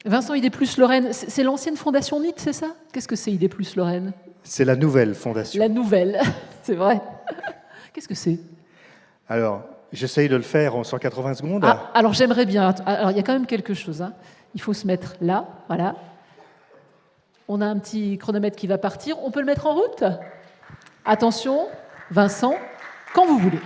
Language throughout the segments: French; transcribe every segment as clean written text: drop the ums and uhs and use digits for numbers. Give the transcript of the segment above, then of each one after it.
Vincent, ID Plus Lorraine, c'est l'ancienne fondation NIT, c'est ça? Qu'est-ce que c'est ID Plus Lorraine? C'est la nouvelle fondation. La nouvelle, c'est vrai. Qu'est-ce que c'est? Alors, j'essaye de le faire en 180 secondes. Ah, alors j'aimerais bien. Alors il y a quand même quelque chose. Hein. Il faut se mettre là, voilà. On a un petit chronomètre qui va partir. On peut le mettre en route? Attention, Vincent, quand vous voulez.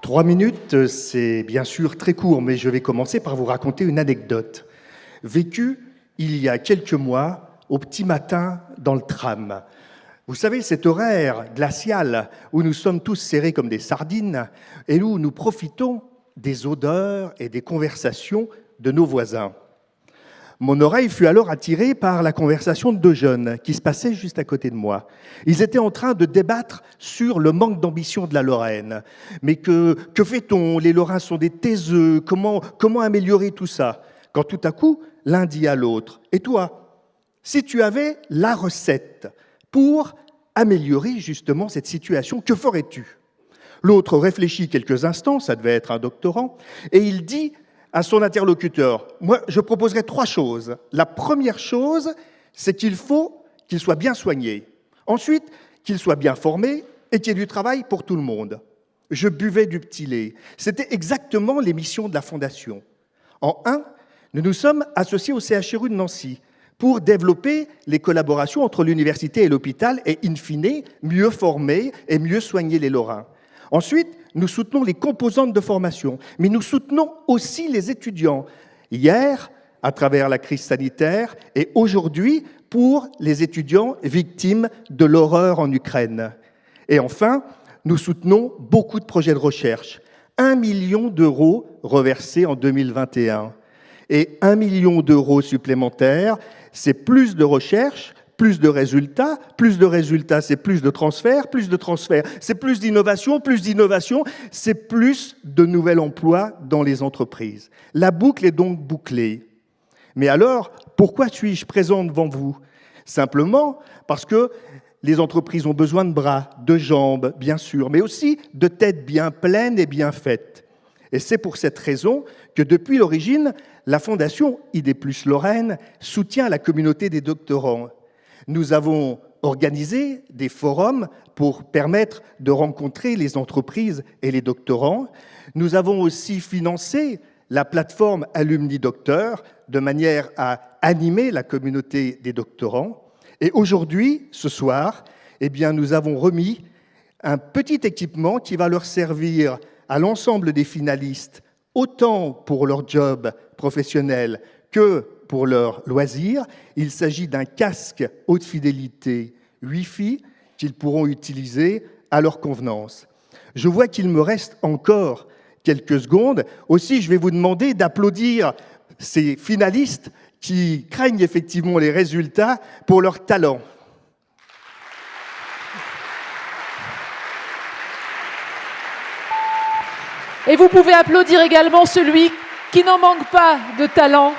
3 minutes, c'est bien sûr très court, mais je vais commencer par vous raconter une anecdote. Vécue il y a quelques mois, au petit matin, dans le tram. Vous savez, cet horaire glacial où nous sommes tous serrés comme des sardines et où nous profitons des odeurs et des conversations de nos voisins. Mon oreille fut alors attirée par la conversation de 2 jeunes qui se passaient juste à côté de moi. Ils étaient en train de débattre sur le manque d'ambition de la Lorraine. Mais que fait-on? Les Lorrains sont des taiseux. Comment améliorer tout ça? Quand tout à coup, l'un dit à l'autre: « Et toi, si tu avais la recette pour améliorer justement cette situation, que ferais-tu » L'autre réfléchit quelques instants, ça devait être un doctorant, et il dit à son interlocuteur: « Moi, je proposerais 3 choses. La première chose, c'est qu'il faut qu'il soit bien soigné. Ensuite, qu'il soit bien formé et qu'il y ait du travail pour tout le monde. » Je buvais du petit lait. C'était exactement les missions de la Fondation. En 1, nous nous sommes associés au CHRU de Nancy pour développer les collaborations entre l'université et l'hôpital et, in fine, mieux former et mieux soigner les Lorrains. Ensuite, nous soutenons les composantes de formation, mais nous soutenons aussi les étudiants. Hier, à travers la crise sanitaire, et aujourd'hui, pour les étudiants victimes de l'horreur en Ukraine. Et enfin, nous soutenons beaucoup de projets de recherche. 1 million d'euros reversés en 2021. Et 1 million d'euros supplémentaires, c'est plus de recherche, plus de résultats, c'est plus de transferts, c'est plus d'innovation, c'est plus de nouvel emploi dans les entreprises. La boucle est donc bouclée. Mais alors, pourquoi suis-je présent devant vous? Simplement parce que les entreprises ont besoin de bras, de jambes, bien sûr, mais aussi de têtes bien pleines et bien faites. Et c'est pour cette raison que depuis l'origine, la Fondation ID Plus Lorraine soutient la communauté des doctorants. Nous avons organisé des forums pour permettre de rencontrer les entreprises et les doctorants. Nous avons aussi financé la plateforme Alumni Docteur de manière à animer la communauté des doctorants. Et aujourd'hui, ce soir, eh bien, nous avons remis un petit équipement qui va leur servir à l'ensemble des finalistes, autant pour leur job professionnel que pour leurs loisirs. Il s'agit d'un casque haute fidélité Wi-Fi qu'ils pourront utiliser à leur convenance. Je vois qu'il me reste encore quelques secondes. Aussi, je vais vous demander d'applaudir ces finalistes qui craignent effectivement les résultats pour leur talent. Et vous pouvez applaudir également celui qui n'en manque pas de talent,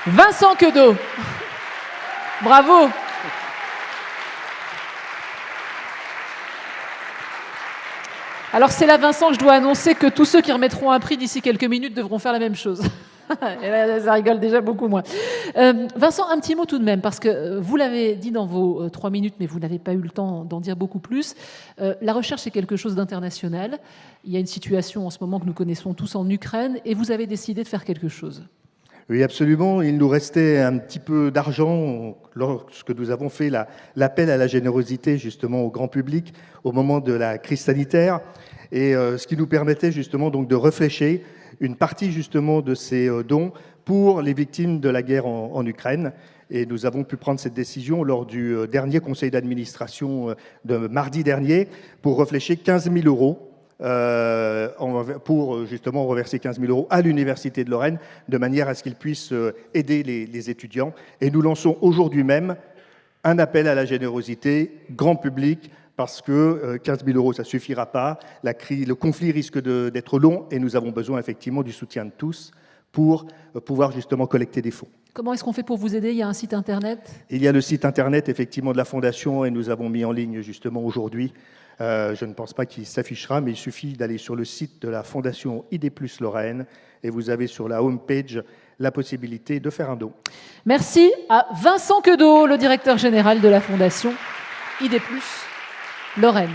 Vincent Queudot. Bravo. Alors c'est là, Vincent, je dois annoncer que tous ceux qui remettront un prix d'ici quelques minutes devront faire la même chose. Et là, ça rigole déjà beaucoup moins. Vincent, un petit mot tout de même, parce que vous l'avez dit dans vos 3 minutes, mais vous n'avez pas eu le temps d'en dire beaucoup plus. La recherche, c'est quelque chose d'international. Il y a une situation en ce moment que nous connaissons tous en Ukraine, et vous avez décidé de faire quelque chose. Oui, absolument. Il nous restait un petit peu d'argent lorsque nous avons fait l'appel à la générosité, justement, au grand public au moment de la crise sanitaire, et ce qui nous permettait justement donc de réfléchir une partie justement de ces dons pour les victimes de la guerre en Ukraine. Et nous avons pu prendre cette décision lors du dernier conseil d'administration de mardi dernier pour réfléchir 15 000 euros pour justement reverser 15 000 euros à l'Université de Lorraine de manière à ce qu'ils puissent aider les étudiants. Et nous lançons aujourd'hui même un appel à la générosité grand public parce que 15 000 euros, ça ne suffira pas. Le conflit risque d'être long et nous avons besoin effectivement du soutien de tous pour pouvoir justement collecter des fonds. Comment est-ce qu'on fait pour vous aider? Il y a un site internet? Il y a le site internet effectivement de la Fondation et nous avons mis en ligne justement aujourd'hui Je ne pense pas qu'il s'affichera, mais il suffit d'aller sur le site de la Fondation ID+ Lorraine et vous avez sur la homepage la possibilité de faire un don. Merci à Vincent Queudot, le directeur général de la Fondation ID+ Lorraine.